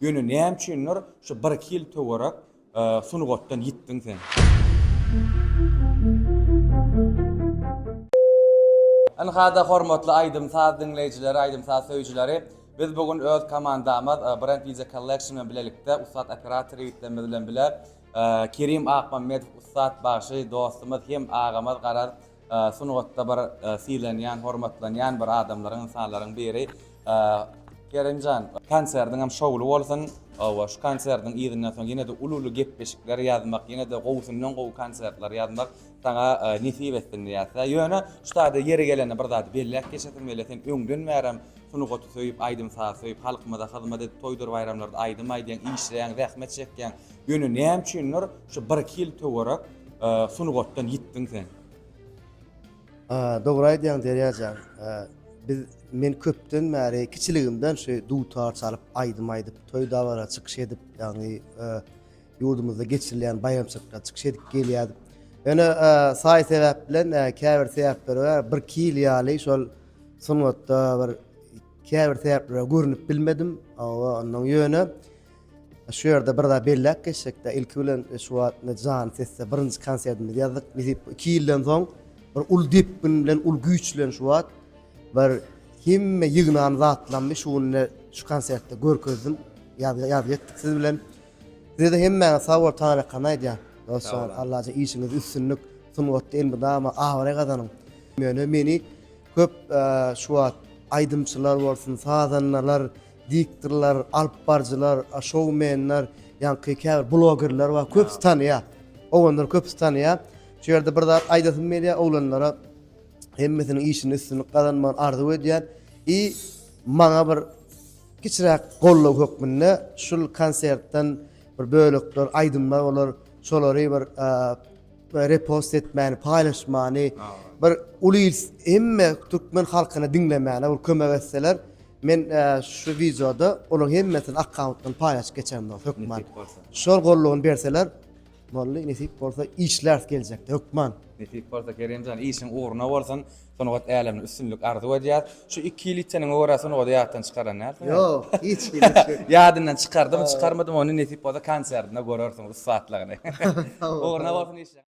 Ýöne näme üçindir? Şu 1-2 ýyl töwerak sunugotdan gitdiň sen. Anhada hormatly Aýdym Saz dinleýijileri, Aýdym Saz söýüjileri, biz bugün öz komandamyz Brand Video Collection bilen birlikde Ustad operator ýigitlerimiz bilen bile Kerim Akmamedov ustad başy dostumyz hem agamyz garar sunugotda bir silenýän, hormatlanýan bir adamlaryň, insanlaryň biri. Kerimjan, konserdiň hem şowly bolsun, şu konserdiň ýerine soň ýene de ululu gepleşikler ýazmak, ýene de gowsundan gow konsertler ýazmak sana nisip etsin diýärse. Ýöne şutada ýeri gelene bir zat belläp geçetim bele sen öňden bärim sunugoty söýüp, Aýdym Saz söýüp, halkymyza hyzmat edip, toýdur bayramlarda Aýdym aýdyan, işleýän, rahmet çekýän. Ýöne näme üçindir? Şu 1-2 ýyl töwerak sunugotdan gitdiň sen. Dogry aýdýan derýärjan. Men köpden bäri kiçiligimden şu dutar çalyp Aýdym aýdyp, toý dawara çykyş edip, ýagny ýurdumyzda geçirilýän bayramçyklara çykyş edip gelýärdim. Ýöne saý sebäp bilen käbir sebäpleri bar. 1-2 ýyl ýaly şol sunugotda bir käbir sebäpleri görünip bilmedim. Ondan ýöne şu ýerde bir da belläp geçsekde ilki bilen şu wagtda jan sesse birinji konsertimiz ýazdyk. Biz 2 ýyldan soň bir ul dip bilen ul güýç bilen şu wagt bir himme ýygnan zatlanmy şu konsertde görkezdim. Ýadyp etdik siz bilen. Size de hemme sawar tanary kanaýdy. Dostlar, Allah'a işiniz üstünlük sunugotda elbide ama ahire kazanın. Meni köp şu an aydımçılar bolsun, sazanlar, diktorlar, alpbarcılar, showmenler, ýa-ni käbir blogerler var. Köp tanýar. Owanlar köp tanýar. Şu ýerde bir zat aýdasym media oglanlara hemmesiniň işini üstünlük kazanmagy arzu edýär. Maňa bir kiçiräk golluk hökmünde şul konsertden bir bölükler, aýdymlar bolar. Şolary bir repost etmäni, paýlaşmany, bir ulyls hemme türkmen halkyna dinlemäni bir kömek etseler, men şu videoda olaň hemmesini akkauntdan paýlaşyp geçerim hökman. Şol gollugyny berseler, bolly nesip bolsa işler geljek hökman. Nesip bolsa Kerimjan işiň uğruna bolsun, sunugot älemini üstünlük arzu edýär. Şu 2 ýyl içiniň öwrasyn o ýatdan çykaran näme? Ýok, hiç Ýadyndan çykardym, çykarmadym onu nesip bolsa konsertine görersiň saatlaryny. Uğruna bolsun işler.